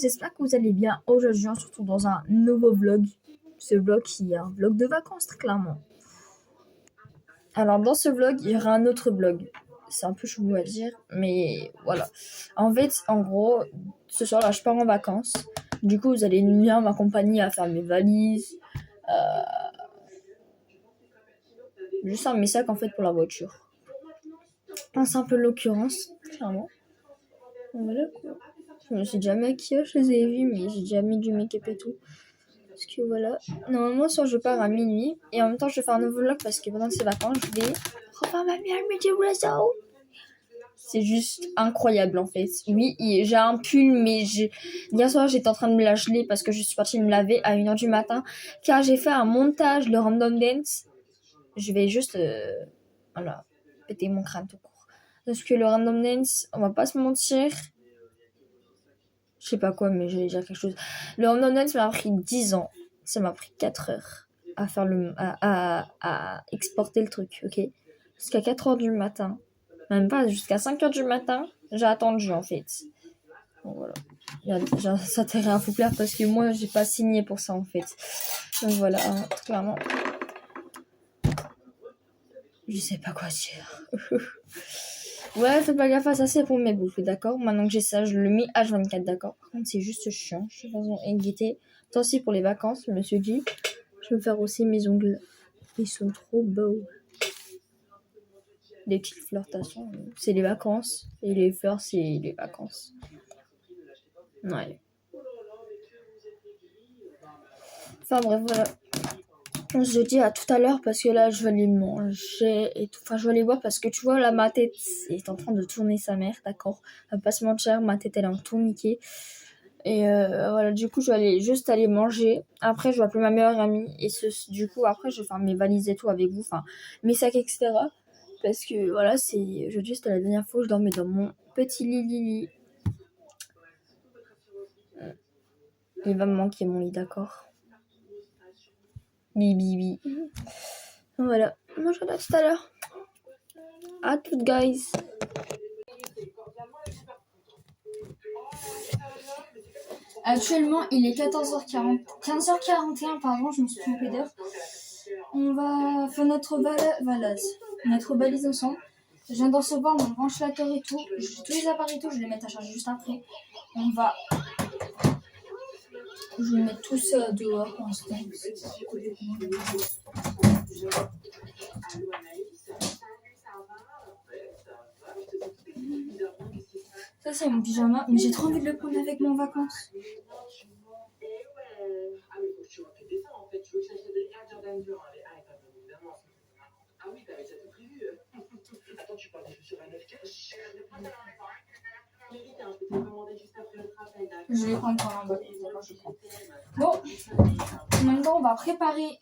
j'espère que vous allez bien. Aujourd'hui, on se retrouve dans un nouveau vlog. Ce vlog qui est un vlog de vacances, très clairement. Alors, dans ce vlog, il y aura un autre vlog. C'est un peu chelou à dire, mais voilà. En fait, en gros, ce soir-là, je pars en vacances. Du coup, vous allez bien m'accompagner à faire mes valises. Juste mes sacs, en fait, pour la voiture. C'est un peu l'occurrence, clairement. Voilà, quoi. Je me suis déjà maquillée, je les ai vus, mais j'ai déjà mis du make-up et tout. Parce que voilà, normalement, soit je pars à minuit, et en même temps, je vais faire un nouveau vlog parce que pendant ces vacances, je vais refaire ma meilleure météo réseau. C'est juste incroyable en fait. Oui, j'ai un pull, mais hier soir, j'étais en train de me la geler parce que je suis partie me laver à 1h du matin, car j'ai fait un montage de Random Dance. Je vais juste, voilà, péter mon crâne tout court. Parce que le Random Dance, on va pas se mentir, je sais pas quoi, mais j'allais dire quelque chose. Le Random Dance m'a pris 10 ans. Ça m'a pris 4 heures à faire à exporter le truc, ok? Jusqu'à 4h du matin. Même pas, jusqu'à 5h du matin, j'ai attendu en fait. Bon, voilà. Ça t'irait un fou plaire parce que moi, j'ai pas signé pour ça en fait. Donc voilà, clairement. Je sais pas quoi dire. Ouais, fais pas gaffe à ça, c'est pour mes bouffes, d'accord? Maintenant que j'ai ça, je le mets H24, d'accord? Par contre, c'est juste chiant. Je suis dans une gaieté. Toi aussi, pour les vacances, je me suis dit, je vais faire aussi mes ongles. Ils sont trop beaux. Des petites flirtations. C'est les vacances. Et les fleurs, c'est les vacances. Ouais. Enfin bref, voilà. Je dis à tout à l'heure parce que là je vais aller manger et tout. Enfin je vais aller boire parce que tu vois là ma tête est en train de tourner sa mère, d'accord. Elle va pas se mentir, ma tête elle est en tourniquet. Et voilà, du coup je vais juste aller manger. Après je vais appeler ma meilleure amie. Et du coup après je vais faire mes valises et tout avec vous. Enfin mes sacs etc. Parce que voilà aujourd'hui c'était la dernière fois que je dormais dans mon petit lit. Il va me manquer mon lit, d'accord. Bibi. Voilà. Moi je regarde tout à l'heure. À toutes, guys. Actuellement, il est 14h40. 15h41, pardon, je me suis trompée d'heure. On va faire notre balise ensemble. Je viens d'en recevoir mon ventilateur et tout. J'ai tous les appareils et tout, je vais les mettre à charger juste après. Je vais mettre tout ça dehors pour l'instant. Ça, c'est mon pyjama, mais j'ai trop envie de le prendre avec moi en vacances. Je vais prendre quand même. Bon, maintenant on va préparer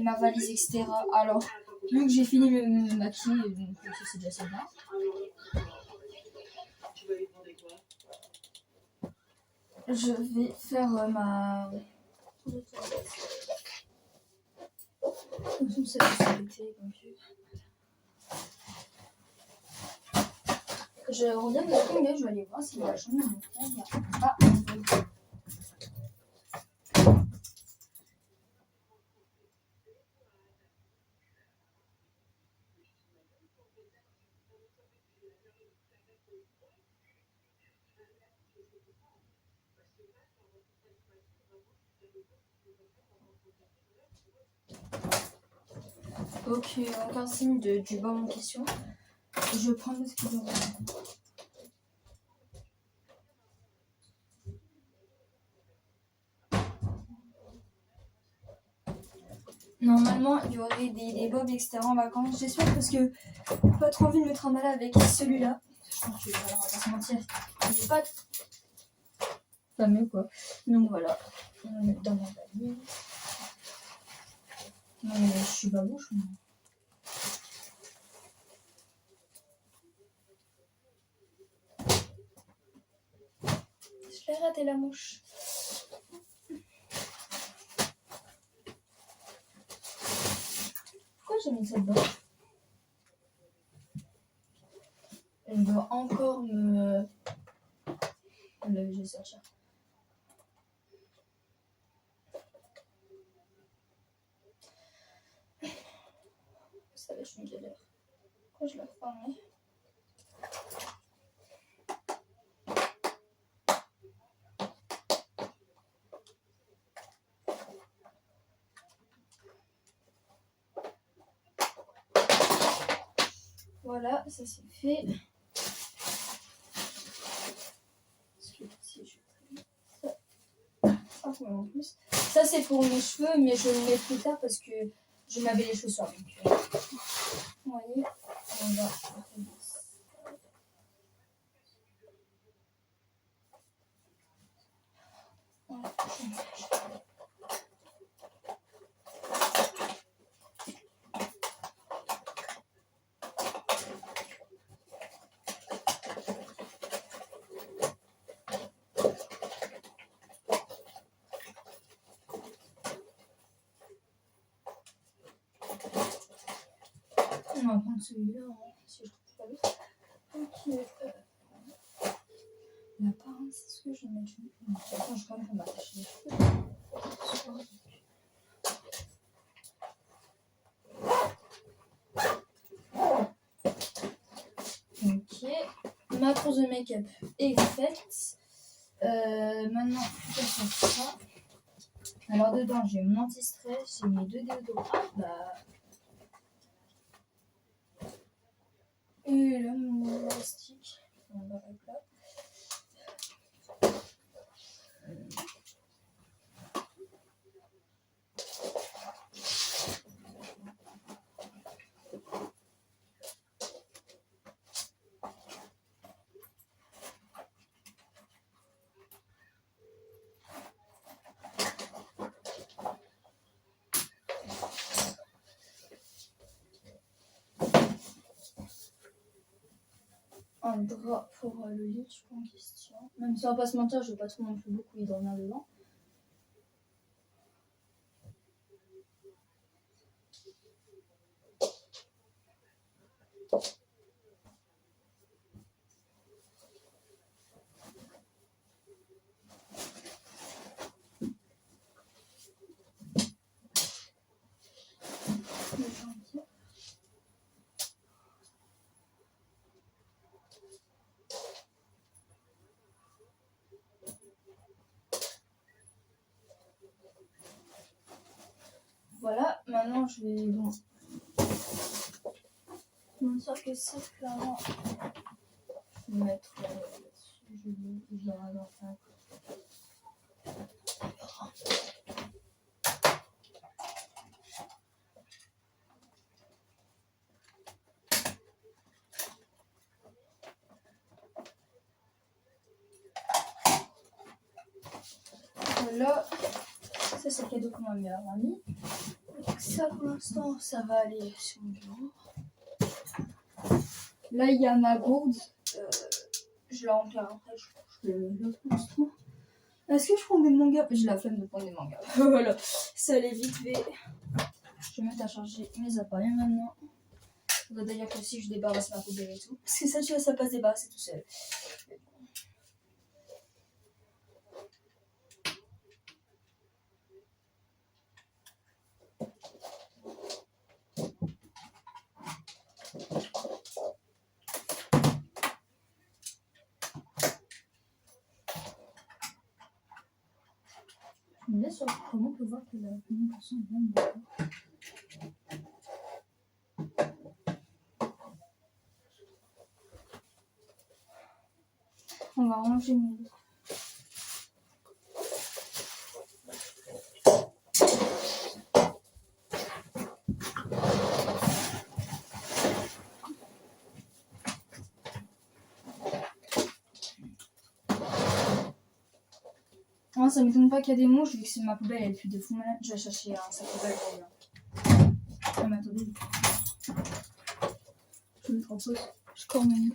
ma valise, etc. Alors, vu que j'ai fini de me maquiller, donc c'est déjà ça. Je vais faire ma. Je reviens de la tomber, je vais aller voir si la chambre de mon frère il n'y a pas un bug. Ok, aucun signe du bas en question. Je prends le stylo. Normalement, il y aurait des bobs, etc. en vacances. J'espère parce que j'ai pas trop envie de me trimballer avec celui-là. Je pense que voilà, on va pas se mentir. Il est pas fameux quoi. Donc voilà, on va le mettre dans ma valise. Non mais je suis pas bouche. Je l'ai raté la mouche. Pourquoi j'ai mis ça dedans? Je dois encore me... Je vais sortir. Ça va être une galère. Pourquoi je la referme? Voilà, ça c'est fait. En plus. Ça c'est pour mes cheveux, mais je le mets plus tard parce que je m'avais les cheveux soirs. Donc, vous voyez, on va on va prendre celui-là, hein, si je trouve pas l'autre. Ok. La parole, c'est ce que je vais mettre. Attends, je vais quand même m'attacher les cheveux. Ok. Ma course de make-up est faite. Maintenant, je vais faire ça. Alors, dedans, j'ai mon anti-stress, j'ai mes 2 déodorants. Et là, mon élastique. On va avec là. Un drap pour le lit, je prends en question. Même si on va pas se mentir, je vais pas trop non plus beaucoup y dormir dedans. Voilà, maintenant je vais bon. Mon soeur que c'est clairement. Je vais mettre là-dessus, je vais avoir ça. Voilà, ça c'est le cadeau que ma mère m'a mis. Donc ça pour l'instant, ça va aller sur mon bureau. Là il y a ma gourde, je la remplis après, je vais le mettre pour l'instant. Est-ce que je prends des mangas? J'ai la flemme de prendre des mangas. Voilà, ça allait vite fait. Je vais mettre à charger mes appareils maintenant. Il faudrait d'ailleurs que aussi je débarrasse ma poubelle et tout. Parce que ça, tu vois, ça passe débarrasser tout seul. Je me laisse sur comment on peut voir que la communication est bien d'accord. On va ranger mes livres. Ah, ça m'étonne pas qu'il y a des mouches vu que c'est ma poubelle, elle est plus de fou malade. Je vais chercher sa poubelle pour rien. Ah, mais attendez. Je me propose. Je commande.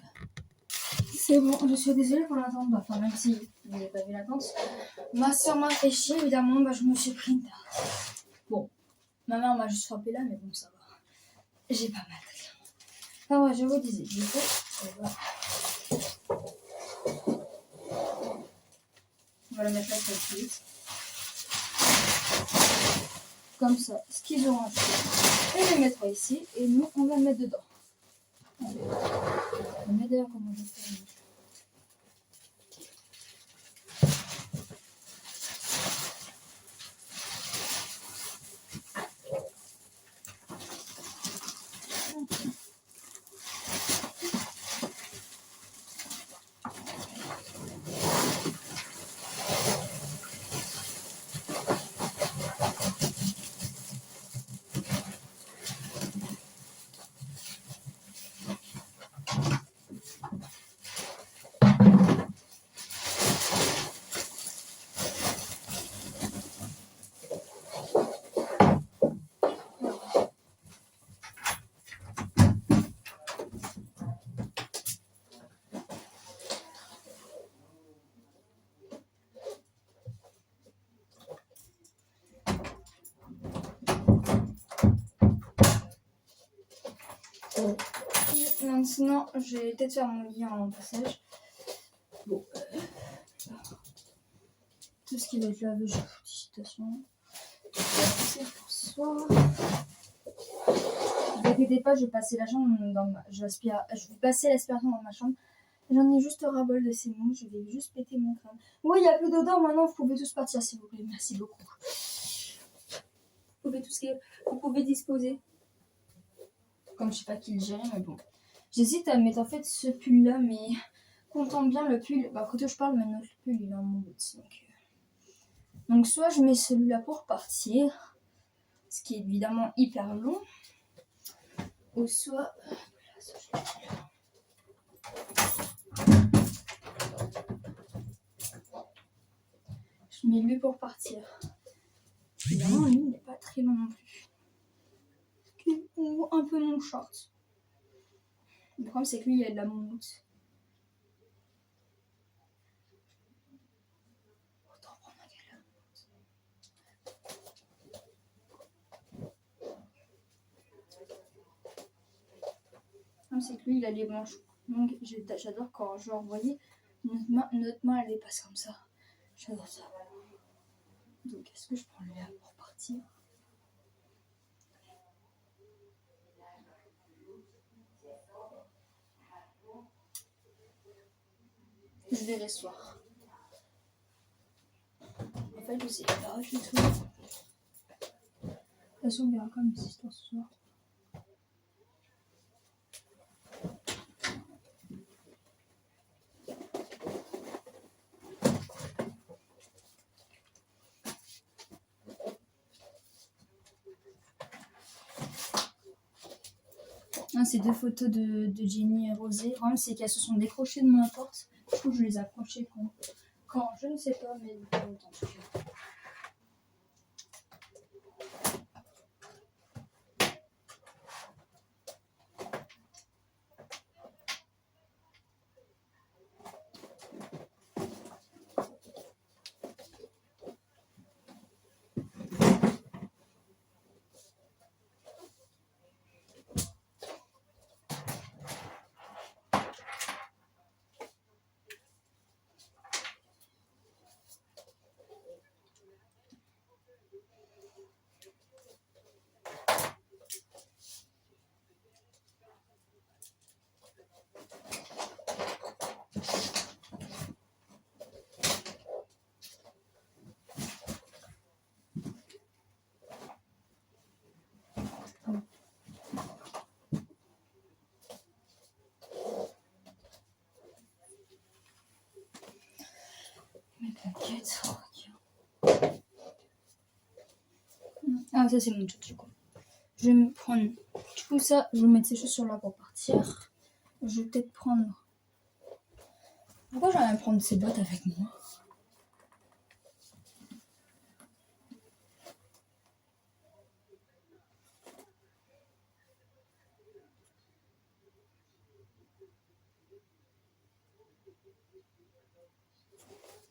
C'est bon, je suis désolée pour l'attente. Enfin, même si vous n'avez pas vu l'attente. Ma soeur m'a fait chier, évidemment, je me suis pris une tarte. Bon, ma mère m'a juste frappé là, mais bon, ça va. J'ai pas mal. Enfin, ouais, je vous disais, du coup, ça va. On va la mettre là tout de suite. Comme ça, ce qu'ils auront acheté. Et le mettra ici. Et nous, on va le mettre dedans. On va mettre d'ailleurs comment je vais faire. Maintenant, je vais peut-être faire mon lit en passage. Bon. Tout ce qui va être lavé, je fous citation. C'est pour soi. Ne vous inquiétez pas, je vais passer la chambre dans je vais passer l'aspiration dans ma chambre. J'en ai juste ras-bol de ces mots, je vais juste péter mon crâne. Oui, il n'y a plus d'odeur maintenant, vous pouvez tous partir s'il vous plaît. Merci beaucoup. Vous pouvez disposer. Comme je sais pas qui le gérer, mais bon. J'hésite à mettre en fait ce pull là, mais comptant bien le pull. Bah, quand je parle maintenant, le pull il est en mon bout. Donc soit je mets celui-là pour partir, ce qui est évidemment hyper long, ou soit je mets lui pour partir. Évidemment, lui n'est pas très long non plus. On voit un peu mon short. Le problème c'est que lui il a de la moumoute. Autant prendre un gars là. Le problème c'est que lui il a les manches. Donc j'adore quand genre vous voyez notre main elle dépasse comme ça. J'adore ça. Donc est-ce que je prends le là pour partir? Je verrai ce soir. En fait je sais pas du tout. De toute façon on verra comme cette histoire ce soir. Ah, c'est deux photos de Jenny et Rosé. Le problème, c'est qu'elles se sont décrochées de ma porte. Je trouve que je les ai accrochées quand je ne sais pas, mais pas longtemps en tout cas. Mes plaquettes. Ah, ça, c'est mon truc du coup. Je vais me prendre. Du coup, ça, je vais mettre ces chaussures là pour partir. Je vais peut-être prendre. Pourquoi j'aimerais prendre ces bottes avec moi?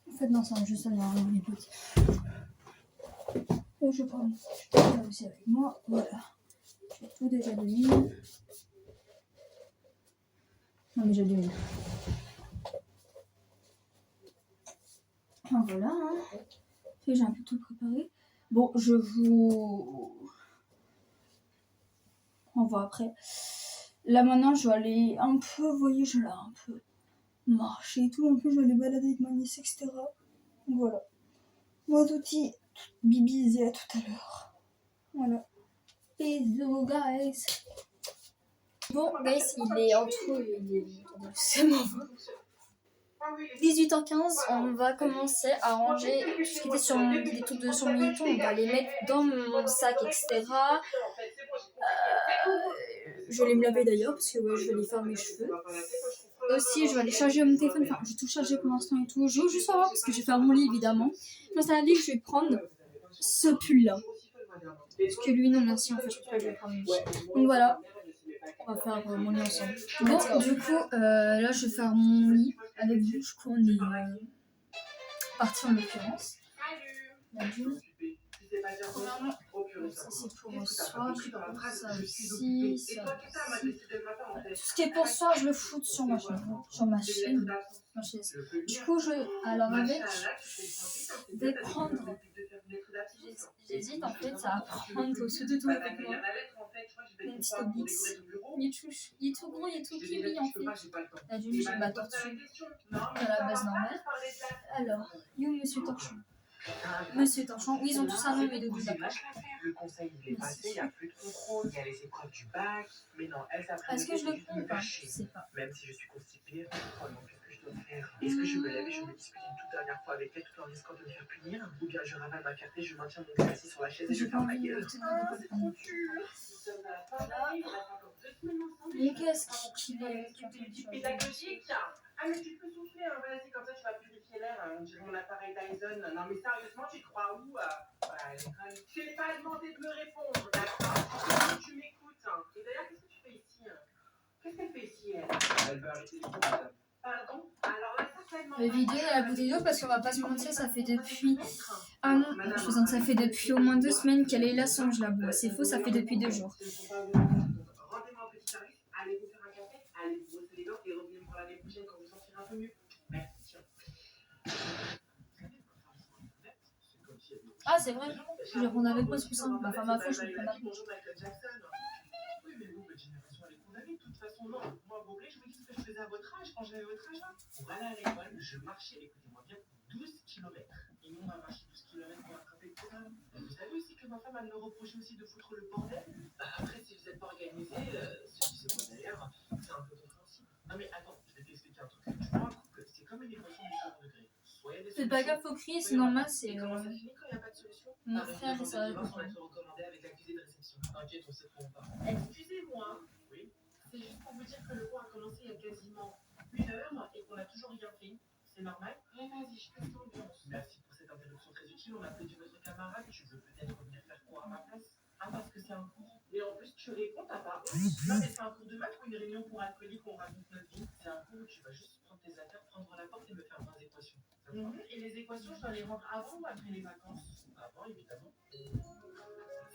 En fait, non, c'est juste ça derrière les bottes. Et je prends ça aussi avec moi. Voilà. J'ai tout déjà de mine. Non, mais j'ai de mine. Ah, voilà. Hein. J'ai un peu tout préparé. Bon, je vous On voit après. Là maintenant je vais aller un peu, vous voyez, je vais là un peu marcher et tout. En plus je vais aller balader avec ma nièce, etc. Donc voilà. Moi Touti, Bibi et à tout à l'heure. Voilà. Bisous guys. Bon guys, il est entre... C'est bon. 18h15, on va commencer à ranger tout ce qui était sur les trucs de sur mon lit, on va les mettre dans mon sac, etc. Je vais me laver d'ailleurs parce que ouais, je vais aller faire mes cheveux. Aussi, je vais aller charger mon téléphone, enfin, j'ai tout chargé pour l'instant et tout. Je vais juste savoir parce que je vais faire mon lit évidemment. Dans la vie, je vais prendre ce pull là. Parce que lui, non, merci, en fait, je vais prendre lui. Donc voilà. On va faire mon lit ensemble. Bon, du coup, là, je vais faire mon lit avec vous. Je crois qu'on est parti en l'occurrence. La June. Premièrement, ça c'est pour soir, ça aussi, ça aussi. Tout ce qui est pour soir, je le fous sur ma chaîne, ma chaise. Du coup, alors avec, je vais prendre, j'hésite en fait à prendre au-dessus de tout avec moi. Une petite Obix. Il est tout gros, il est tout kiwi en fait. La June, j'ai ma tortue à la base normale. Alors, you Monsieur Torchon. Monsieur Torchon, oui, ils ont tous un nom, mais de d'accord. Le conseil il est passé, il n'y a plus de contrôle, il y a les épreuves du bac, mais non, elles apprennent. Est-ce que je le prends ou pas? Je sais pas. Même si je suis constipée, oh non, qu'est-ce que je dois faire? Est-ce que je me lève et je me dispute une toute dernière fois avec elle tout en risquant de me faire punir? Ou bien je ravale ma carte et je maintiens mon cul assis sur la chaise et je ferme ma gueule? Ah, c'est trop dur. Mais qu'est-ce qu'il est pédagogique? Ah mais tu peux souffler, hein, vas-y, comme ça tu vas purifier l'air, on dirait mon appareil Dyson. Non mais sérieusement, tu crois où? Je n'ai pas demandé de me répondre, d'accord? Tu m'écoutes. Hein. Et d'ailleurs, qu'est-ce que tu fais ici? Qu'est-ce qu'elle fait ici, elle? Elle veut arrêter les cours, madame. Pardon? Alors là, certainement... Le vidéo et la bouteille d'eau, parce qu'on va pas se mentir, ça fait depuis... Ah non, je faisante, ça fait depuis au moins 2 semaines qu'elle est là sans que je la bois. C'est faux, ça fait depuis 2 jours. Rendez-moi un petit service, allez vous faire un café, allez vous brosser les dents et revenez pour l'année prochaine quand vous sentirez un peu mieux. Merci. Ah, c'est vrai, je vais prendre avec moi, c'est plus simple. Ma femme à fond, je vais prendre avec moi. Oui, mais vous, votre génération, elle est condamnée. De toute façon, non. Moi, vous voulez, je vous dis ce que je faisais à votre âge, quand j'avais votre âge là. Pour aller à l'école, je marchais, écoutez-moi bien, 12 km. Et nous, on a marché 12 km pour attraper le programme. Vous savez aussi que ma femme, elle me reprochait aussi de foutre le bordel. Après, si vous n'êtes pas organisé, c'est moi d'ailleurs, c'est un peu compréhensible. Non, mais attends, je vais t'expliquer un truc. Tu vois, un couple, c'est comme une équation du second degré. Fais pas gaffe au cri, c'est normal, c'est... Comment ça finit quand il n'y a pas de solution? Mon frère et ça va. On va te recommander avec l'accusé de réception. T'inquiète, on sait trop on parle. Excusez-moi. Oui. C'est juste pour vous dire que le cours a commencé il y a quasiment 1 heure et qu'on n'a toujours rien fait. C'est normal? Oui, vas-y, je passe l'ambiance. Merci pour cette interruption très utile. On a appelé notre camarade. Tu veux peut-être venir faire cours à ma place? Ah, parce que c'est un cours. Mais en plus, tu réponds, t'as pas honte. Non, mais c'est un cours de maths ou une réunion pour alcooliques où on raconte notre vie. C'est un cours où tu vas juste prendre tes affaires, prendre la porte et me faire 20 équations. Et les équations, je dois les rendre avant ou après les vacances? Avant, évidemment.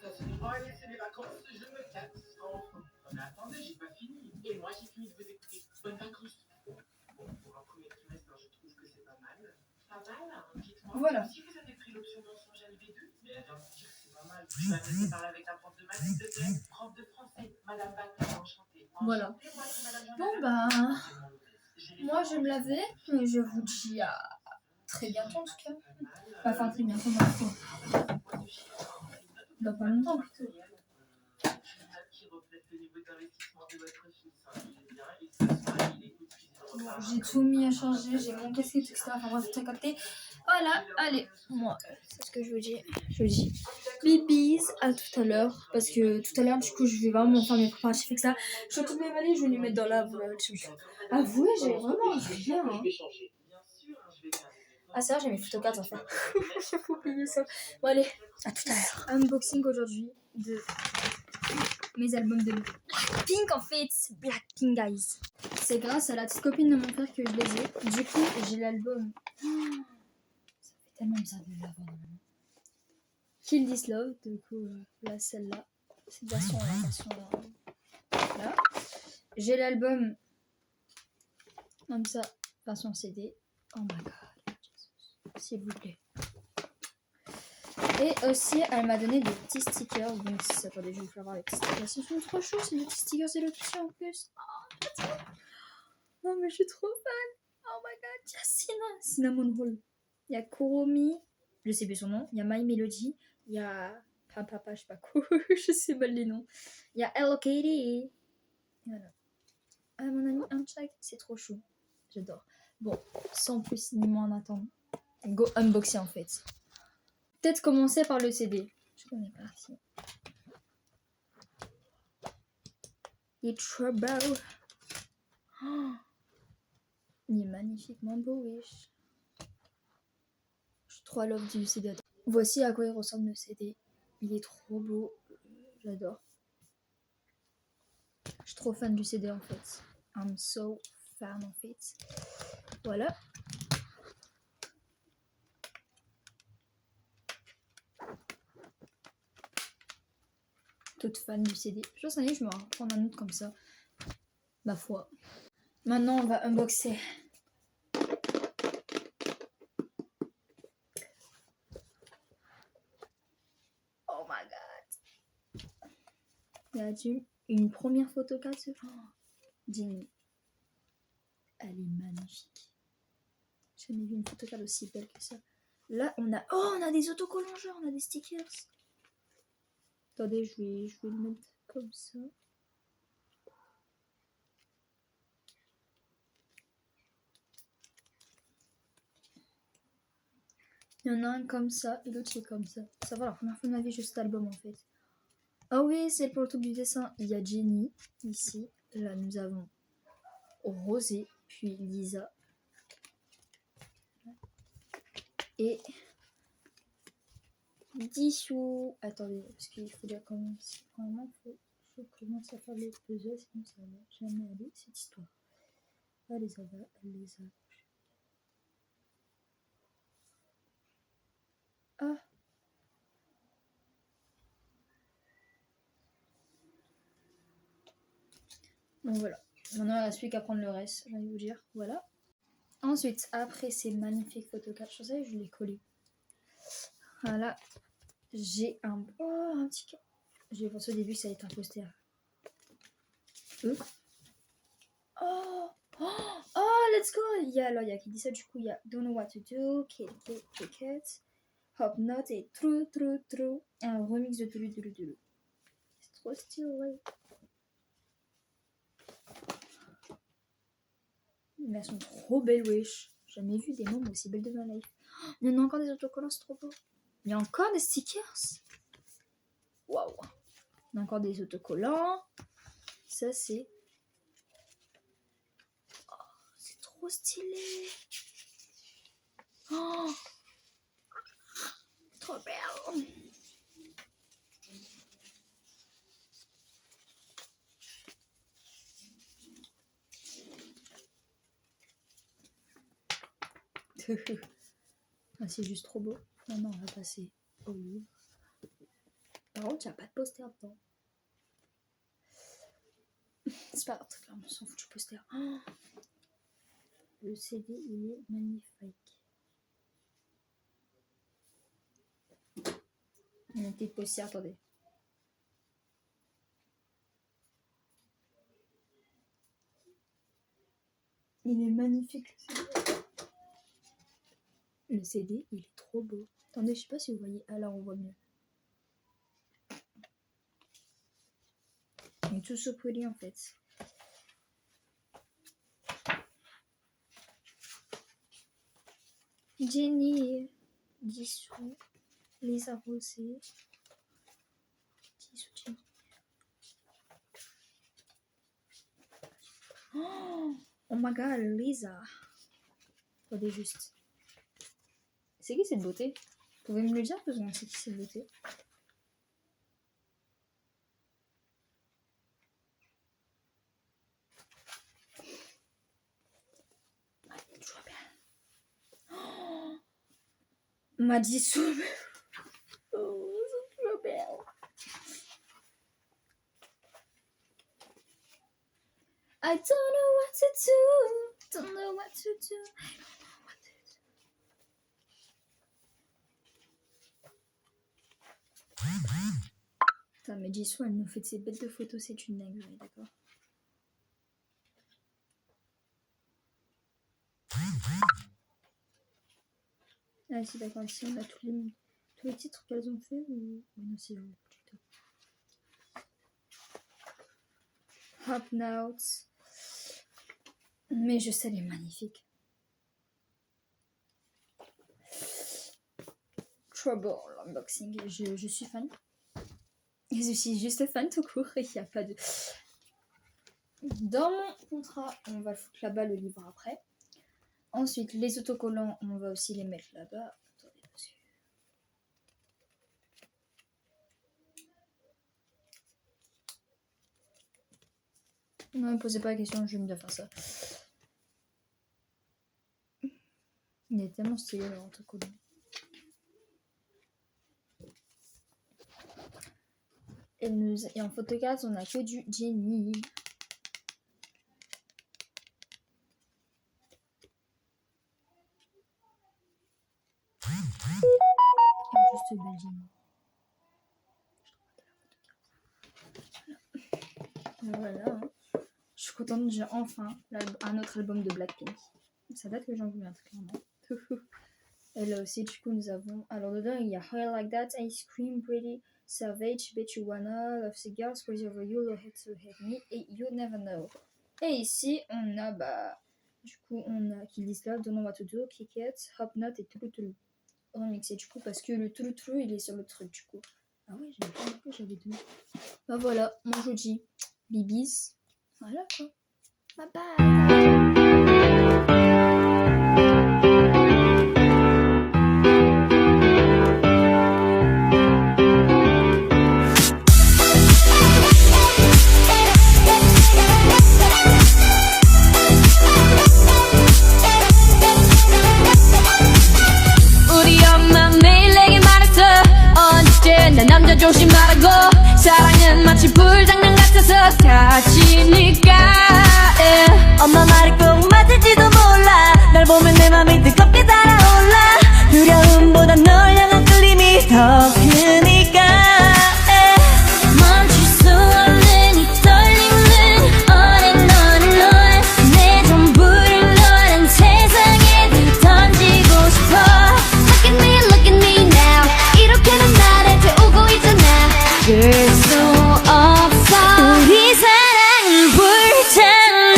Ça se dit, allez, c'est les vacances, je me casse. Enfin, mais attendez, j'ai pas fini. Et moi, j'ai fini de vous écouter. Bonnes vacances. Bon, pour un premier trimestre, je trouve que c'est pas mal. Pas mal, hein, dites-moi. Voilà. Si vous avez pris l'option mensonge LV2, mais elle vient de me dire que c'est pas mal. Tu vas me laisser parler avec ta prof de maths, s'il te plaît. Prof de français, Madame Bachelard, enchantée. Voilà. Bon, bah... Moi, je vais me laver, et je vous dis à très bientôt, en tout cas. Enfin, très bientôt, dans pas longtemps, plutôt. Bon, j'ai tout mis à changer, j'ai mon casquette, etc. Enfin bref, tout à capté. Voilà, allez, moi, c'est ce que je vous dis. Je vous dis bibis, à tout à l'heure. Parce que tout à l'heure, du coup, je vais vraiment faire mes préparatifs, etc. Je vais toutes mes valises, je vais les mettre dans la voiture. Avouez, j'ai vraiment rien. Hein. Ah, c'est vrai, j'ai mes photocards à faire. J'ai oublié ça. Bon, allez, à tout à l'heure. Unboxing aujourd'hui de mes albums de Blackpink, en fait. Blackpink, guys. C'est grâce à la petite copine de mon frère que je les ai. Du coup, j'ai l'album. Ça fait tellement bizarre de l'avoir. Kill This Love, du coup, là, celle-là. Cette version-là, la version là. J'ai l'album comme ça, version CD. Oh my god, s'il vous plaît. Et aussi, elle m'a donné des petits stickers. Donc, attendez, je vais vous faire voir les petits stickers. Ils sont trop chauds, c'est des petits stickers électriques en plus. Oh, mais je suis trop fan. Oh my god, il y a Cinnamon Roll. Il y a Kuromi, je sais plus son nom. Il y a My Melody. Il y a Papa, je sais pas quoi. Je sais mal les noms. Il y a Hello Kitty. Voilà. Ah, mon ami Uncheck, c'est trop chou. J'adore. Bon, sans plus ni moins en attendant, go unboxer en fait. Peut-être commencer par le CD. On est parti. Il est trop beau. Oh, il est magnifiquement beau, wesh. Je suis trop à love du CD. Voici à quoi il ressemble le CD. Il est trop beau. J'adore. Je suis trop fan du CD en fait. I'm so fan en fait. Voilà. Toute fan du CD. Je pense que je vais en prendre un autre comme ça. Ma foi. Maintenant, on va unboxer. Oh my god. Il y a une première photocard. Oh, Jenny. Elle est magnifique. J'ai jamais vu une photocard aussi belle que ça. Là, on a des autocollants, genre, on a des stickers. Attendez, je vais le mettre comme ça. Il y en a un comme ça et l'autre c'est comme ça. Ça va, la première fois de ma vie, juste cet album en fait. Ah oui, c'est pour le truc du dessin. Il y a Jenny ici. Là, nous avons Rosé, puis Lisa. Et Dissou. Attendez, parce qu'il faut déjà commencer. Normalement, il faut commencer à faire les puzzles, sinon ça va jamais aller cette histoire. Elle les a. Ah. Donc voilà. Maintenant, il ne reste plus qu'à prendre le reste, j'ai envie de vous dire. Voilà. Ensuite, après ces magnifiques photocard, je sais, je l'ai collé. Voilà. J'ai un petit cas. J'ai pensé au début que ça allait être un poster. Oh, let's go! Il y a qui dit ça, du coup, il y a Don't Know What to Do, Kate, Hop Not et True. Un remix de Dulu. C'est trop stylé. Mais elles sont trop belles, wesh. J'ai jamais vu des mômes aussi belles de ma life. Il y en a encore des autocollants, c'est trop beau. Il y a encore des stickers. Waouh! Il y a encore des autocollants. Ça, c'est... Oh, c'est trop stylé. Oh! Trop belle. Ah, c'est juste trop beau. Maintenant, on va passer au livre. Par contre, il n'y a pas de poster dedans. C'est pas grave, très clairement, on s'en fout du poster. Oh, le CD, il est magnifique. Il y a un petit poster, attendez. Il est magnifique. Le CD, il est trop beau. Attendez, je sais pas si vous voyez. Ah là, on voit mieux. Il est tout so pretty en fait. Jenny, Dissou, Lisa Rosé. Dissou, Jenny. Oh my god, Lisa. Attendez juste. C'est qui cette beauté? Vous pouvez me le dire parce que c'est qui cette beauté? Elle est trop belle. Oh, ma Dissou. Oh, c'est trop belle. I don't know what to do. Don't know what to do. I don't know what to do. Putain, mais Jisoo, elle nous fait de ces bêtes de photos, c'est une dinguerie, d'accord? Ah si, d'accord, ici on a tous les titres qu'elles ont fait ou... Oui, non, c'est plutôt. Hop Notes. Mais je sais, elle est magnifique. Trouble, l'unboxing, je suis fan. Et je suis juste fan tout court, il n'y a pas de... Dans mon contrat, on va le foutre là-bas, le livre après. Ensuite, les autocollants, on va aussi les mettre là-bas. Attendez, parce que... Non, ne me posez pas la question, je vais me bien faire ça. Il est tellement stylé leur autocollant. Et en photocase, on a que du Jenny. Juste belle Jenny. Voilà. Hein. Je suis contente, j'ai enfin un autre album de Blackpink. Ça date que j'en voulais un truc clairement. Et là aussi, du coup, nous avons... Alors, dedans, il y a How I Like That, Ice Cream, Pretty, Savage, Bet You Wanna, Love Cigars, Crazy Over You, Love It to Hate Me et You Never Know. Et ici, on a, du coup, on a Kill This Love, Don't Know What to Do, Kick It, Hop Not et Touloulou Touloulou. Remixé, du coup, parce que le Touloulou Touloulou, il est sur le truc, du coup. Ah ouais, j'avais pas compris, j'avais deux. Bah voilà, mon jeudi. Bibis. Voilà, quoi. Bye bye. 조심하라고 사랑은 마치 불장난 같아서 다치니까 엄마 말이 꼭 맞을지도 몰라 널 보면 내 맘이 뜨겁게 달아올라 두려움보다 널 향한 끌림이 더 크니까 멈출 수 없는 이 떨림은 on and on and on 내 전부를 너란 세상에 던지고 싶어 Look at me now 이렇게는 나를 태우고 있잖아 그럴 수 없어 우리 사랑은 불타나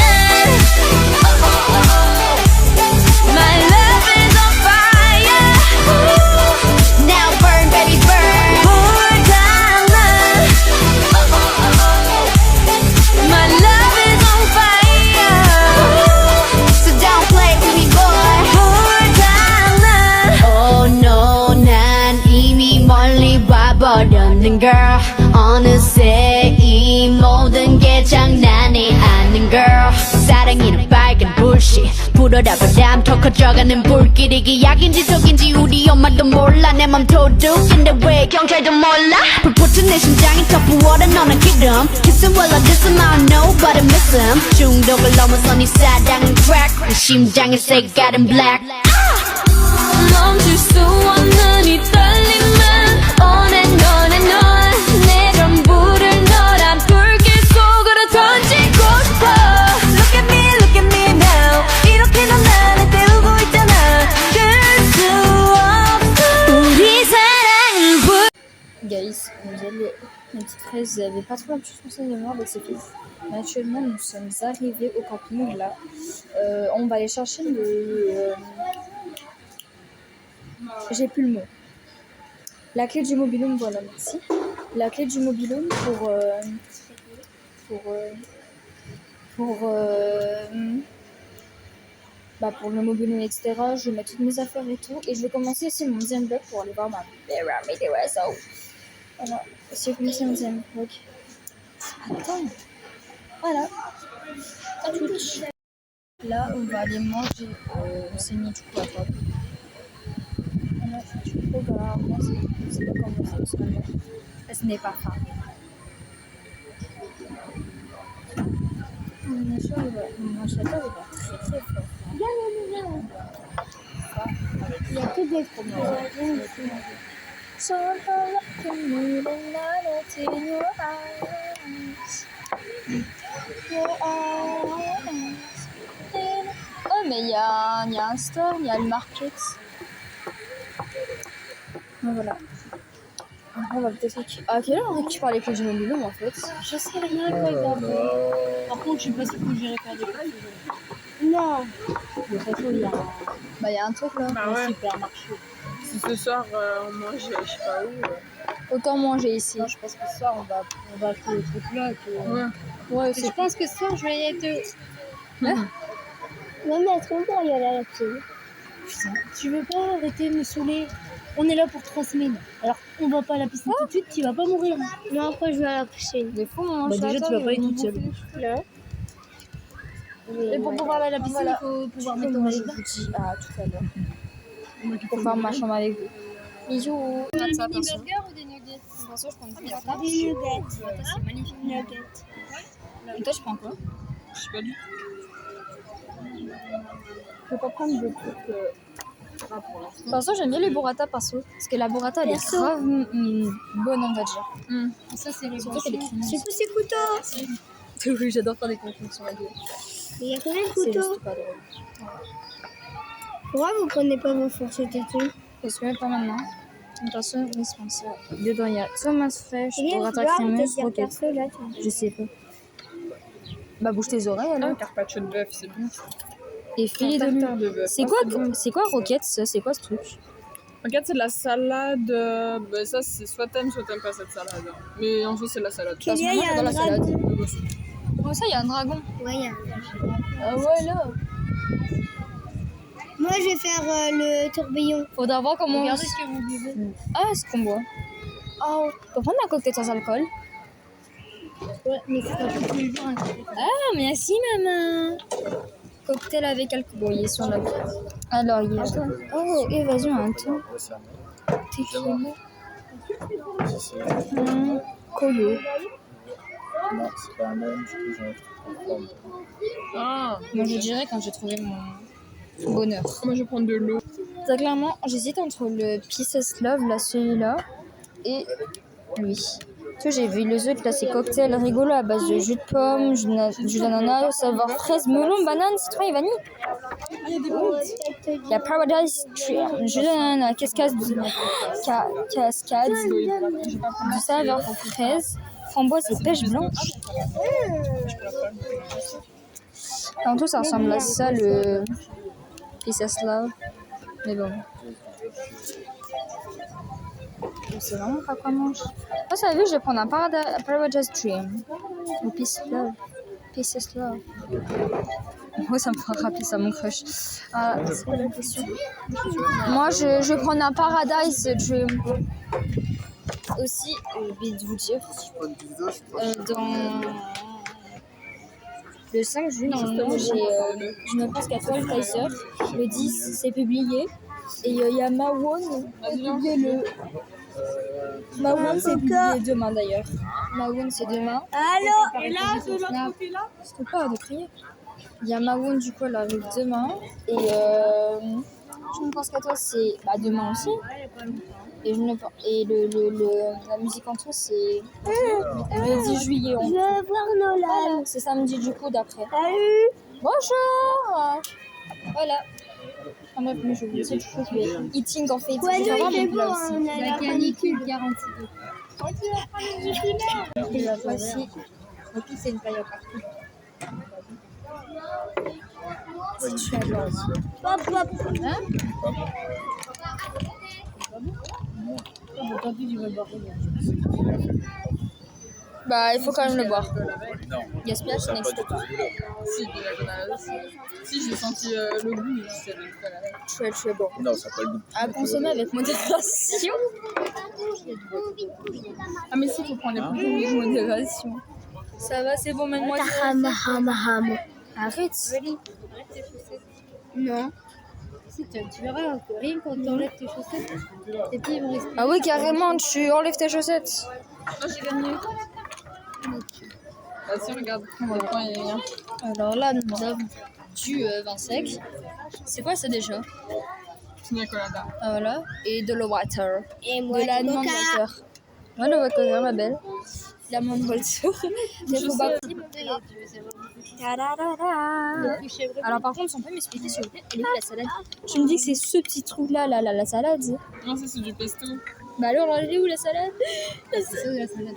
My love is on fire Now burn baby burn 불타나 My love is on fire So don't play with me boy 불타나 Oh no 난 이미 멀리 와버렸는 girl 어느새 이 모든 게 장난이 아닌 girl 사랑이란 빨간 불씨 불어라 바람 더 커져가는 불길 이게 약인지 속인지 우리 엄마도 몰라 내 맘 도둑인데 왜 경찰도 몰라 불붙은 내 심장이 더 부어라 너는 기름 Kissing while I diss him I don't know but I miss him 중독을 넘어선 이 사랑은 crack 내 심장의 색깔은 black 멈출 수 없는 이 떨림은 on and on and on 내 전부를 너란 불길 속으로 던지고 싶어 Look at me now 이렇게 넌 나를 태우고 있잖아 그럴 수 없어 우리 사랑은 불 Guys, vous allez, mes petites fraises, vous n'avez pas trop l'habitude de de moi avec ces filles. Mais actuellement, nous sommes arrivés au camping là. On va aller chercher le. J'ai plus le mot. La clé du mobilhome, voilà, merci. La clé du mobilhome pour le mobilhome, etc. Je vais mettre toutes mes affaires et tout. Et je vais commencer aussi mon deuxième bloc pour aller voir ma pyramide. Voilà, si je commence mon deuxième bloc. Attends. Voilà. À toutes. Là, on va aller manger. C'est mis du coup à table. Voilà, du coup, moi, c'est pas comment ça se passe. Ce n'est pas faim. Mon acheteur, il va très très fort. Il y a que des fromages. in your eyes. Your eyes. Oh, mais il y a un store, il y a le market. Donc, voilà. Après, on va peut-être à quelle heure on récupère les clés du mobil en fait? Je sais rien quoi garder. Par contre, je sais pas si faut que j'irai faire des courses. Non. De toute façon, il y a Bah, il y a un truc là. Bah un ouais. supermarché. Si ce soir on mange, je sais pas où. Autant manger ici. Moi, je pense que ce soir, on va acheter des trucs là. Ouais. Ouais, Je pense que ce soir, je vais y être. Non, mais est-ce qu'on peut y aller à la piscine? Putain, tu veux pas arrêter de me saouler? On est là pour 3 semaines. Alors, on va pas à la piscine tout de suite, tu vas pas mourir. Non, après je vais à la piscine. Des fois, on Bah, déjà, tu vas pas aller toute seule. Là. Et pour pouvoir aller à la piscine, Voilà. il faut pouvoir mettre ton Moi, maillot je de bain. vous dis à tout à l'heure. Pour faire ma chambre avec vous. Bisous. Des mini burgers ou des nuggets? Attention, je prends des Des burgers. nuggets. C'est magnifique. Nuggets. Et toi, je prends quoi? Je sais pas du tout. Je vais pas prendre de trucs. Perso, j'aime bien les burrata perso. Parce que la burrata, elle est grave bonne, on va dire. Ça, c'est les Surtout qu'elle est crémeuse. C'est tous ces couteaux. Oui, j'adore faire des concours sur la gueule. Il y a combien de C'est couteaux? juste pas drôle. Pourquoi vous prenez pas vos fourchettes et tout? Parce que même pas maintenant. Attention, responsable. Dedans, il y a tomate fraîche, Et burrata je dois crémeuse, te dire roquette. perso là. Je sais pas. Bah, bouge tes oreilles Ah, alors. carpaccio de bœuf, c'est bon. Et filet de Tartare de bœuf. C'est quoi, roquette ça? C'est quoi ce truc? Regarde, c'est de la salade. Bah, ça, c'est soit t'aimes pas cette salade. Mais en fait, c'est de la salade. Qu'il y a, Moi, il y a j'adore un la salade. dragon. Oh, ça, il y a un dragon. Ouais, il y a un dragon. Ah ouais, là. Moi, je vais faire le tourbillon. Faudra voir comment. Regardez ce que vous buvez. Ah, ce qu'on boit. Oh, on peut prendre un cocktail sans alcool? Ouais, mais c'est pas tous les jours un café. Ah, merci, maman. Cocktail avec alcool. Bon, il est sur la. Alors, il y a. Oh, évasion, attends. Tequila. Koyo. Non, c'est pas un homme, du coup, j'en ai trouvé. Ah, Moi, je dirais quand j'ai trouvé mon bonheur. moi, je vais prendre de l'eau. Donc, clairement, j'hésite entre le Pieces Love, là, celui-là, et lui. Tu vois, j'ai vu les autres, là, c'est cocktail rigolo à base de jus de pomme, jus d'ananas, saveur fraise, melon, banane, citron et vanille. Il y a Paradise Tree, jus d'ananas, cascade, du saveur fraise, framboise et pêche blanche. En tout, ça ressemble à ça, le Pieces Love. Mais bon. Je sais vraiment pas quoi manger. Moi, ça vu, je vais prendre un Paradise Dream. Ou Pieces Love. Pieces Love. Moi, ça me fera rappeler ça, mon crush. Ah, c'est quoi la question? Moi, je vais prendre un Paradise Dream. Aussi, je vais vous dire, dans le 5 juin, normalement, je me pense qu'à toi, le Kaiser. Le 10, c'est publié. Et il y a Mawon qui a publié le. Mawon, c'est publié demain d'ailleurs. Mawon, c'est demain. Allô? Et là, de l'autre côté-là? C'était pas de crier. Il y a Mawon, du coup, elle arrive demain. Et je me pense qu'à toi, c'est demain aussi. Et, la musique en tout, c'est le 10 juillet. Je veux voir Nolan. C'est samedi du coup d'après. Salut. Bonjour. Voilà. En bref, mais je vous dis, je vais eating en fait. Ouais, Je vais nous, avoir il fait mon plat beau, aussi. on a La canicule garantie. Et la voici. En plus, c'est une paille à partout. Je suis à l'heure. Hop, hop. Tant pis, tu vas le boire. Bah, il faut quand même le boire. Non, Gaspillage, ça n'existe pas. Si, de la grenade. Si, j'ai senti le goût, je sais pas. Je suis bon. non, ça n'a pas le goût. À consommer avec modération. Ah, mais si, il faut prendre les bouteilles de modération. Ça va, c'est bon, même moi. Arrête. Non. Si, tu verras, rien quand tu enlèves tes chaussettes, tes pieds vont rester. Ah oui, carrément, tu enlèves tes chaussettes. Ah, j'ai gagné. Vas-y, regarde, on va prendre les liens. Alors là, nous avons du vin sec. C'est quoi ça déjà? Pina colada. Voilà. Et de l'eau water. Et moi, De la du demande coca. water. Ouais, le voiture, ma belle. La main de voiture. Mais faut pas. Alors, par contre, si on peut m'expliquer s'il vous plaît, elle est où la salade? Tu me dis que c'est ce petit truc-là, la salade. Non, ça c'est du pesto. Bah alors, elle est où la salade? C'est ça de la salade.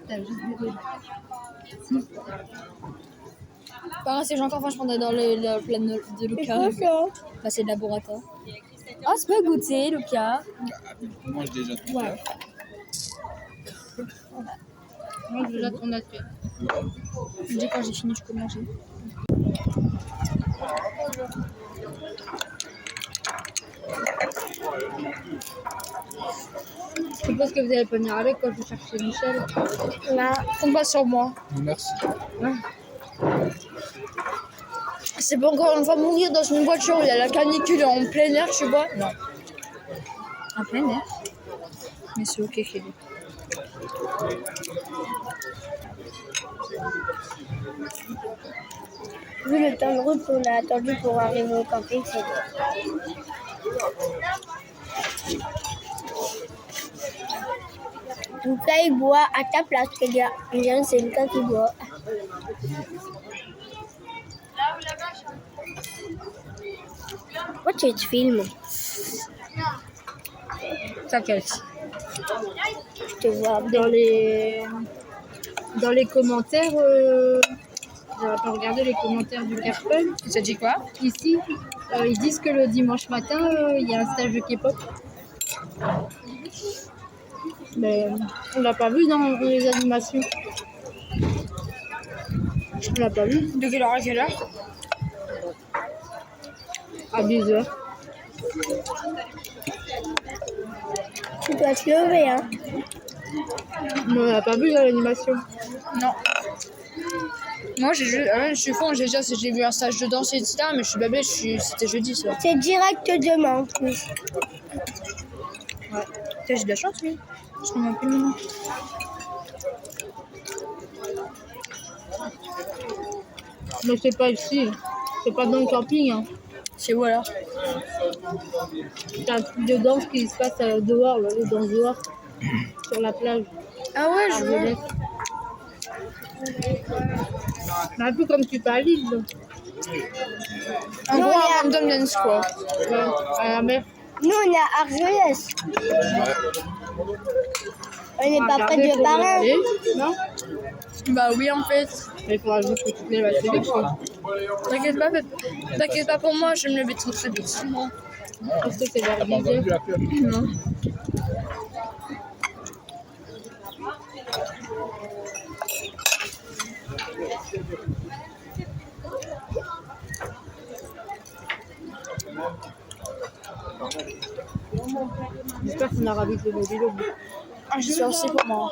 T'as juste des Par c'est encore franchement dans le plan de Lucas. Bah, c'est de la burrata. Oh, c'est pas goûter, Lucas. Je mange déjà tout. Ouais. Moi, je déjà ton assiette. Je dis quand j'ai fini, je peux manger. Je suppose que vous allez pas venir avec quand je cherche Michel. Là, compte pas sur moi. Merci. C'est pas encore une fois mourir dans une voiture où il y a la canicule en plein air, tu vois. Non. En plein air? Mais c'est ok, chérie. Vu le temps de route qu'on a attendu pour arriver au camping, c'est bon. Lucas, il boit à ta place, les gars. Bien, c'est Lucas qui boit. Pourquoi tu te filmes? T'inquiète. Je te vois. Dans les commentaires, j'avais pas regardé les commentaires du Carpel. Ça dit quoi? Ici, ils disent que le dimanche matin, il y a un stage de K-pop. Mais on l'a pas vu dans les animations. On l'a pas vu. De quelle heure à quelle heure? À 10h. Tu dois te lever, hein. Mais on l'a pas vu dans l'animation. Non. Moi, je suis con, j'ai vu un stage de danse, etc. Mais je suis bébé, c'était jeudi, ça. C'est direct demain, en plus. Ouais. J'ai de la chance, oui. Je ne me rappelle plus le nom. Mais c'est pas ici. C'est pas dans le camping. Hein. C'est où alors? C'est un truc de danse qui se passe dehors, là, de danse dehors, sur la plage. Ah ouais, je vois. Un peu comme tu parles, là. En gros, un random dance, quoi. Ouais, à la mer. Nous, on est à Argelès. On n'est pas près de Paris. Non? Bah oui, en fait. Il faudra juste que tu te lèves assez vite, quoi. T'inquiète pas pour moi, je vais me lever très très vite. Parce que c'est vers T'as pas 10 heures. entendu la peur? Non. J'espère qu'on aura vite le vélo. Ah, je suis aussi pour moi.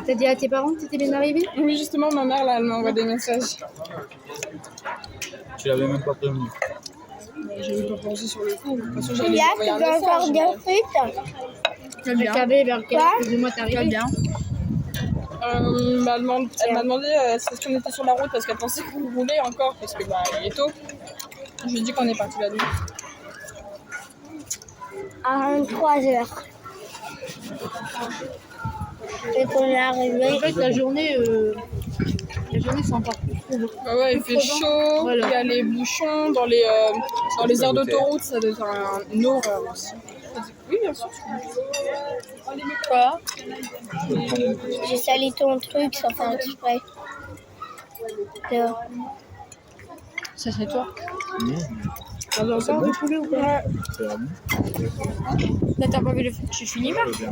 T'as dit à tes parents que t'étais bien arrivée? Oui, justement, ma mère, là, elle m'envoie des messages. Tu l'avais même pas prévenu. J'ai eu pas pensé sur le coup. De toute façon, Il j'allais y a lui envoyer tu un veux encore message. des frites? Très Je bien. savais vers quel Quoi? plus ou moins t'arrivais. Très bien. Elle m'a demandé si est-ce qu'on était sur la route parce qu'elle pensait qu'on roulait encore parce que bah il est tôt. Je lui ai dit qu'on est parti la nuit. À 23h. Et qu'on est arrivé. En fait, la journée c'est encore plus chaud. Bah ouais, il fait chaud, Voilà. il y a les bouchons dans les aires d'autoroute, ça doit être une horreur aussi. Oui, bien sûr. Quoi? J'ai sali ton truc sans faire exprès. Dehors. Ça serait toi. T'as vu encore du poulet ou pas? C'est vraiment Là, t'as pas vu le film? Tu finis pas? bien.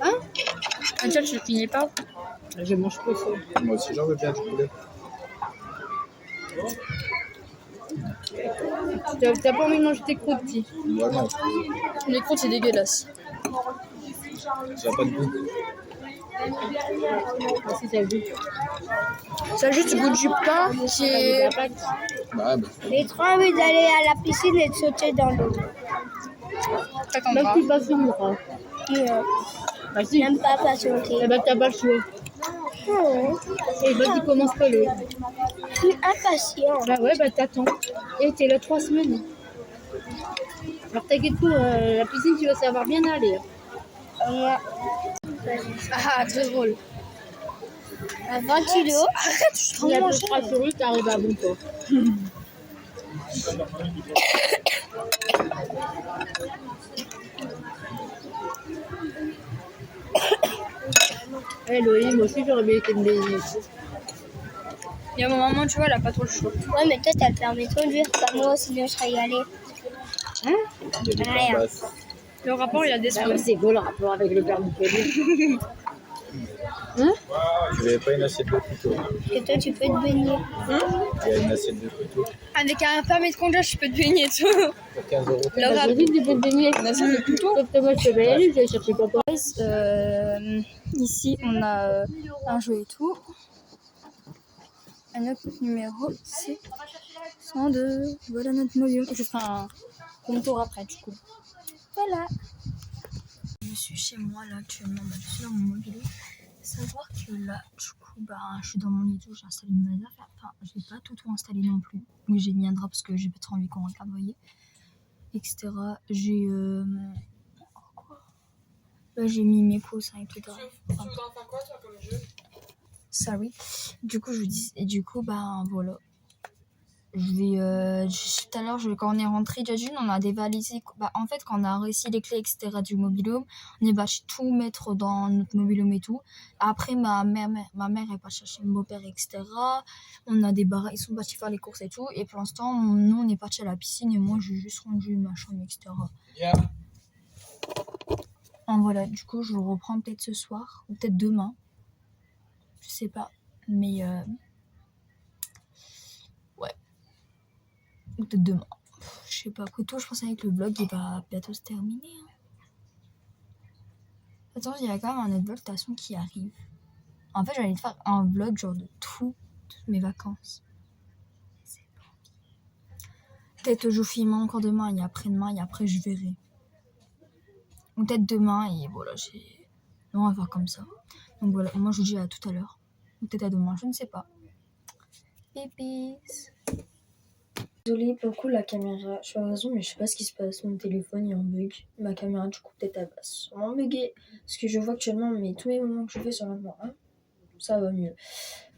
Hein? Ah, tiens, tu finis pas? Je mange pas ça. Moi aussi, j'en veux bien du poulet. T'as pas envie de manger tes croûtes? Moi, non. Les croûtes, c'est dégueulasse. Ça n'a pas de goût. Ah si, ça le goût. Ça a juste le goût du pain qui est... Bah, bah. J'ai trop envie d'aller à la piscine et de sauter dans l'eau. Là, T'attendras. tu passes une bras. Bah si. J'aime pas patienter. Eh ben, t'as pas le choix. Et vas-y, commence pas le. Je suis impatient. Bah ouais, bah t'attends. Et t'es là 3 semaines. Alors t'inquiète pas, la piscine, tu vas savoir bien aller. Ah, très drôle. À 20 kilos. Il y a plus 3 sur lui, t'arrives à bon port. Loïc, moi aussi j'aurais bien été me baigner. Il y a un moment, tu vois, elle a pas trop le choix. Ouais, mais toi, t'as le permis de conduire. Pas moi, sinon je serais y allée. Il y a des Rien. basses. Le rapport, il a des Ah ouais, c'est beau le rapport avec le permis de conduire. Tu n'avais pas une assiette de couteau. Et toi, tu peux te baigner. Il y a une assiette de couteau Avec un permis de conduire, je peux te baigner tout. pour 15 euros. Le J'ai rapport. dit que tu peux te baigner. Sauf que moi je peux pas y aller, je vais chercher papa. Ici, on a un jeu et tout. Et notre numéro, c'est 102. Voilà notre module. Je ferai un contour après, du coup. Voilà. Je suis chez moi, là, actuellement. Je suis dans mon mobile. Savoir que là, du coup, je suis dans mon lit, j'ai installé mes affaires. Enfin, j'ai pas tout installé non plus. Oui, j'ai mis un drap parce que j'ai pas trop envie qu'on regarde, vous voyez. Etc. J'ai... quoi ? Là, j'ai mis mes cousins, etc. Tu veux faire quoi, toi, comme jeu? Sorry. Du coup, je vous dis, et du coup, voilà. Je vais, tout à l'heure, quand on est rentré de June, on a dévalisé. En fait, quand on a réussi les clés, etc. du mobil-home, on est parti tout mettre dans notre mobil-home et tout. Après, ma mère est partie chercher mon beau-père, etc. On a ils sont partis faire les courses et tout. Et pour l'instant, nous, on est partis à la piscine et moi, j'ai juste rangé ma chambre, etc. Yeah. Voilà, du coup, je le reprends peut-être ce soir ou peut-être demain. Je sais pas, mais ouais, ou peut-être demain. Je sais pas. Plutôt, je pense avec le vlog, il va bientôt se terminer. Attends, il y a quand même un autre vlog de toute façon qui arrive. En fait, j'allais te faire un vlog genre de toutes mes vacances. C'est bon. Peut-être je filme encore demain et après-demain et après je verrai. Ou peut-être demain et voilà, non, on va faire comme ça. Donc voilà, moi je vous dis à tout à l'heure. Ou peut-être à demain, je ne sais pas. Pépis. Désolée, pour le coup, la caméra, je suis à raison, mais je sais pas ce qui se passe. Mon téléphone, il y a un bug. Ma caméra, du coup, peut-être elle va sûrement bugger. Parce que je vois actuellement, tous mes moments que je fais sur l'avant 1, ça va mieux.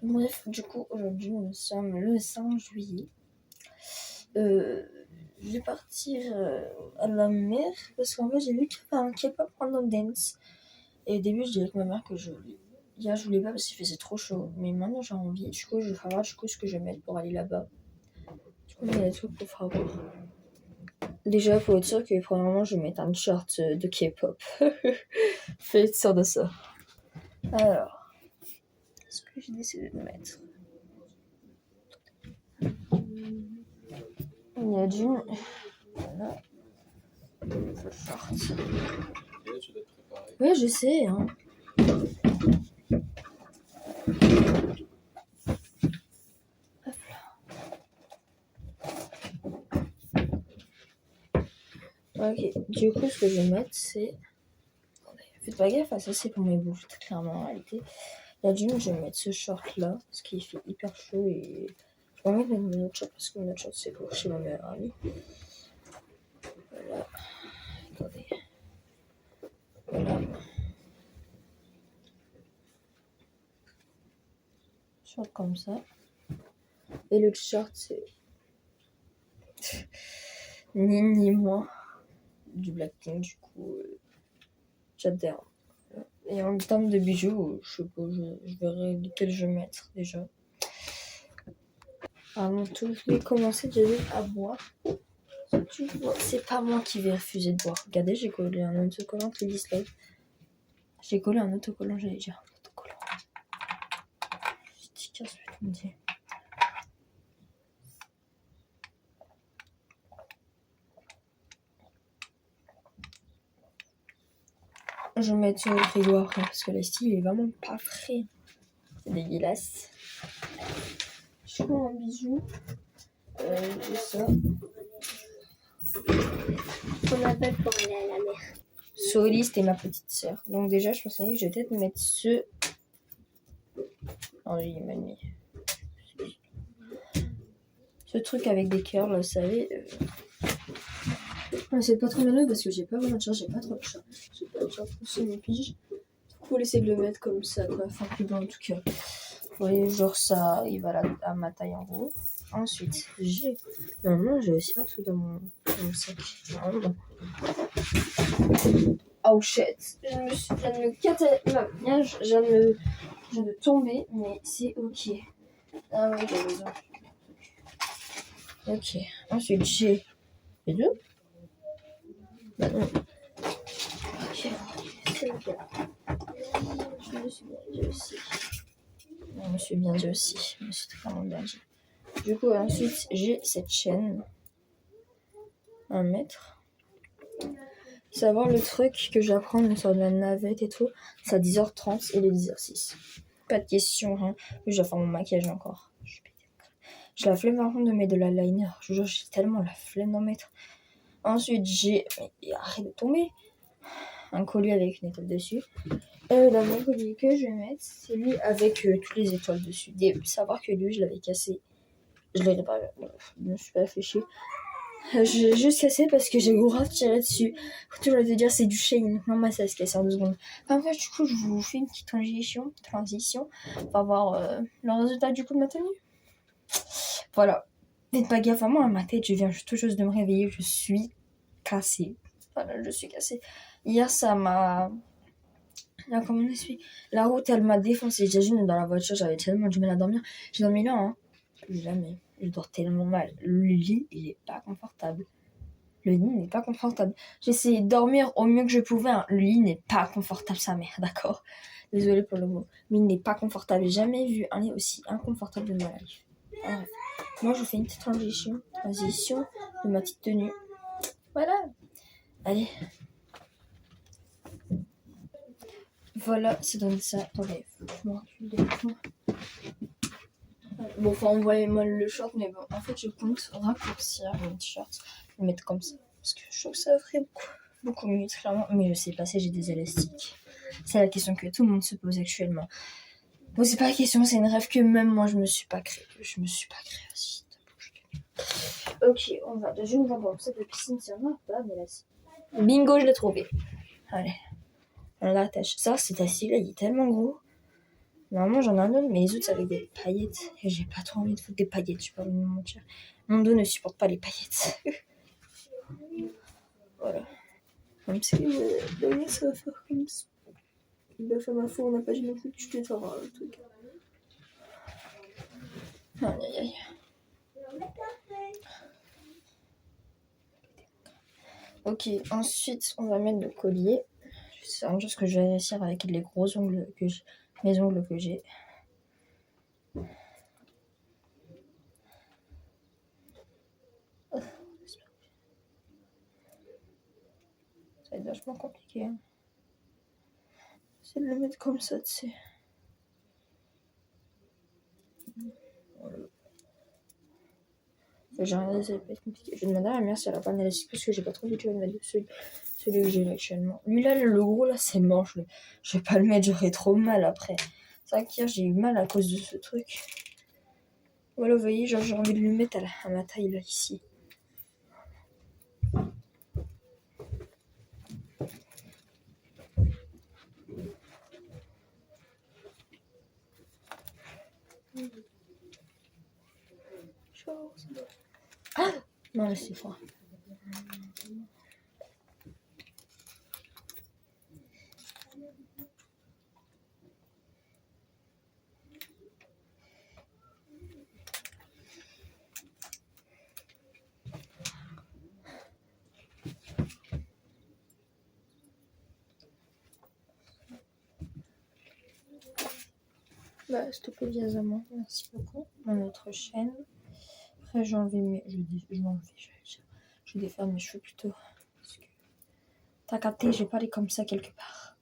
Bref, du coup, aujourd'hui, nous sommes le 5 juillet. Je vais partir à la mer parce qu'en fait, j'ai vu qu'il y avait un K-pop random dance. Et au début, je disais avec ma mère que hier, je voulais pas parce qu'il faisait trop chaud. Mais maintenant, j'ai envie. Du coup, je vais voir ce que je vais mettre pour aller là-bas. Du coup, il y a des trucs pour faire voir. Déjà, faut être sûr que premièrement, je vais mettre un short de K-pop. Faut être sûr de ça. Alors, ce que j'ai décidé de mettre. Il y a du... Voilà. Le short. Et tu dois te préparer. Ouais, je sais, hein. Ok, du coup, ce que je vais mettre, c'est... Faites pas gaffe à ça, c'est pour mes bouches, clairement, en réalité. La jean, je vais mettre ce short-là, parce qu'il fait hyper chaud et... Je vais mettre mon autre short, parce que mon autre short, c'est pour chez ma meilleure amie. Voilà. Attendez. Voilà. Short comme ça. Et l'autre short, c'est... ni moins. Du Blackpink, du coup, j'adore. Et en termes de bijoux, je sais pas, je verrai lesquels je vais mettre déjà. À mon tour, je vais commencer déjà à boire. Tu vois, c'est pas moi qui vais refuser de boire. Regardez, j'ai collé un autocollant qui dit Slave. J'ai collé un autocollant, j'allais dire un autocollant. Sticker, je vais te dire. Je vais mettre sur le frigo après parce que le style il est vraiment pas frais. C'est dégueulasse. Je prends un bijou. Et ça. On appelle pour aller à la mer. Soli, c'était ma petite sœur. Donc déjà, je pensais que je vais peut-être mettre ce... Oh oui, il m'a mis... Ce truc avec des cœurs, là, vous savez. C'est pas trop malheureux parce que j'ai pas vraiment de chat, j'ai pas trop de chat. J'ai pas de chat sur mes piges. Faut laisser de le mettre comme ça, quoi. Enfin, plus bas en tout cas. Vous voyez, genre ça, il va à ma taille en gros. Ensuite, j'ai. Normalement, j'ai aussi un truc dans mon sac. Normalement. Oh shit. Je viens de me casser ma maquillage. Je viens de tomber, mais c'est ok. Ah oui, j'ai besoin. Ok. Ensuite, j'ai. Les deux? Bah non. Ok. C'est ok. Je me suis bien dit aussi. Je me suis bien dit aussi. Je me suis vraiment bien dit. Du coup, ensuite, j'ai cette chaîne. 1 mètre. Savoir le truc que j'apprends sur la navette et tout, c'est à 10h30 et il est 10h06. Pas de question, hein. Je dois faire mon maquillage encore. J'ai la flemme par contre de mettre de l'eyeliner. Je vous jure, j'ai tellement la flemme d'en mettre. Ensuite, j'ai. Mais arrête de tomber! Un collier avec une étoile dessus. Dans mon collier que je vais mettre, c'est lui avec toutes les étoiles dessus. Savoir que lui, je l'avais cassé. Je l'ai réparé. Je me suis pas fait chier. J'ai juste cassé parce que j'ai grave tiré dessus. Écoutez, je vais te dire, c'est du Shein. Non, mais ça se casse en 2 secondes. Enfin, bref, du coup, je vous fais une petite transition. On va voir le résultat du coup de ma tenue. Voilà. Faites pas gaffe à moi, à ma tête, je viens tout juste de me réveiller. Je suis cassée. Voilà, je suis cassée. Hier, ça m'a. Là, comment on explique? La route, elle m'a défoncé. J'imagine dans la voiture, j'avais tellement du mal à dormir. J'ai dormi là, hein. Plus jamais. Je dors tellement mal. Le lit, il est pas confortable. Le lit n'est pas confortable. J'ai essayé de dormir au mieux que je pouvais. Hein. Le lit n'est pas confortable, sa mère, d'accord? Désolée pour le mot. Mais il n'est pas confortable. J'ai jamais vu un lit aussi inconfortable de ma life. Bref. Moi, je fais une petite transition de ma petite tenue. Voilà. Allez. Voilà, c'est donne ça. Attendez, je me recule des fois. Bon, enfin, on voyait mal le short, mais bon, en fait, je compte raccourcir mon t-shirt, le mettre comme ça. Parce que je trouve que ça ferait beaucoup mieux, clairement. Mais je sais pas si j'ai des élastiques. C'est la question que tout le monde se pose actuellement. Bon, c'est pas la question, c'est une rêve que même moi, je me suis pas créée. Je me suis pas créée aussi. Ok, on va. Je vais voir ça de piscine, c'est un pas, mais là, c'est. Bingo, je l'ai trouvé. Allez. On l'attache. Ça, cet assis-là, il est tellement gros. Normalement, j'en ai un autre, mais les autres, c'est avec des paillettes. Et j'ai pas trop envie de foutre des paillettes, je peux pas me mentir. Mon dos ne supporte pas les paillettes. Voilà. Même si derrière, ça va faire comme ça. Il va faire ma foi, on n'a pas dit non plus que je peux faire un truc. Aïe aïe aïe. Ok, ensuite, on va mettre le collier. C'est un chose que je vais réussir avec les gros ongles que j'ai. Mes ongles que j'ai. Ça va être vachement compliqué. Hein. C'est de le mettre comme ça, tu sais. Voilà. J'ai regardé, ça va pas être compliqué. Je vais demander à ma mère si elle a pas un élastique parce que j'ai pas trop envie de le mettre dessus. Celui que j'ai actuellement. Lui là, le gros là, c'est moche. Je vais pas le mettre, j'aurai trop mal après. C'est vrai qu'hier j'ai eu mal à cause de ce truc. Voilà, vous voyez, genre j'ai envie de le mettre à ma taille là, ici. Ah non, là c'est froid. Bah, s'il te plaît, viens à moi. Merci beaucoup. Mon autre chaîne. Après, j'ai enlevé mes. Je vais défaire mes cheveux plutôt. Parce que... T'as capté, je vais pas aller comme ça quelque part.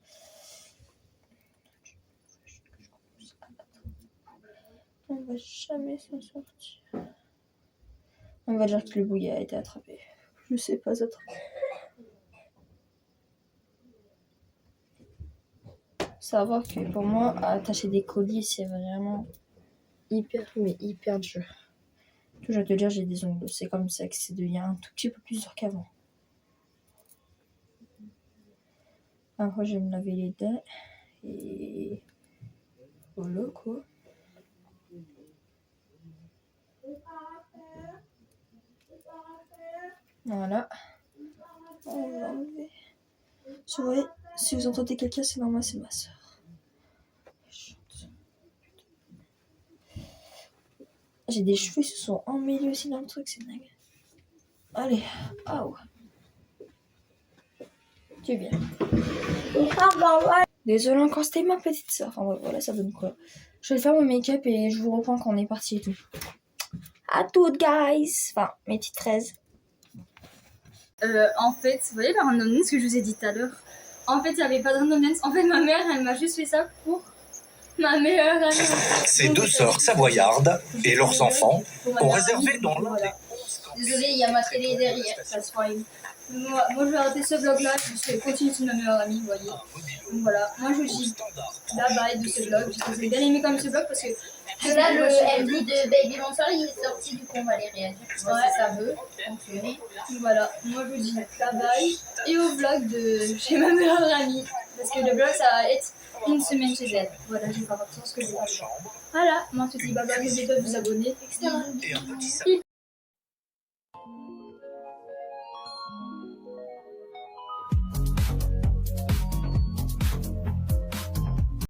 On va jamais s'en sortir. On va dire que le bouillet a été attrapé. Je sais pas attraper. Savoir que pour moi, attacher des colliers, c'est vraiment hyper dur. Je dois te dire, j'ai des ongles. C'est comme ça que c'est devient un tout petit peu plus dur qu'avant. Après, je vais me laver les dents. Et voilà quoi. Voilà. On va enlever. Ouais, si vous entendez quelqu'un, c'est normal, c'est ma soeur. J'ai des cheveux qui se sont emmêlés aussi dans le truc, c'est dingue. Allez, ah ouais. Tu es bien. Désolée encore, c'était ma petite soeur. Enfin bref, voilà, ça donne quoi. Je vais faire mon make-up et je vous reprends quand on est parti et tout. À toutes, guys. Enfin, mes petites 13. En fait, vous voyez la randonnance que je vous ai dit tout à l'heure. En fait, il n'y avait pas de randonnance. En fait, ma mère, elle m'a juste fait ça pour ma meilleure amie. Ces deux sœurs savoyardes et leurs enfants ont réservé dans l'un des 11 campings. Désolée, il y a ma télé derrière, ça se fine. Moi, je vais arrêter ce vlog-là, je vais continuer sur ma meilleure amie, vous voyez. Donc voilà, moi je vous dis bye bye de ce vlog. J'espère que vous avez bien aimé comme ce vlog parce que... Là, le MV de Baby Bonsoir, il est sorti, du coup, on va les réagir. Ouais. Si ça veut, fonctionner. Voilà, moi je vous dis bye bye. Et au vlog de chez ma meilleure amie. Parce que le vlog, ça va être une semaine chez elle. Voilà, je vais pas partir ce que je vais faire. Voilà, moi je vous dis bye bye, n'oubliez pas de vous abonner, etc. Et un petit sapin.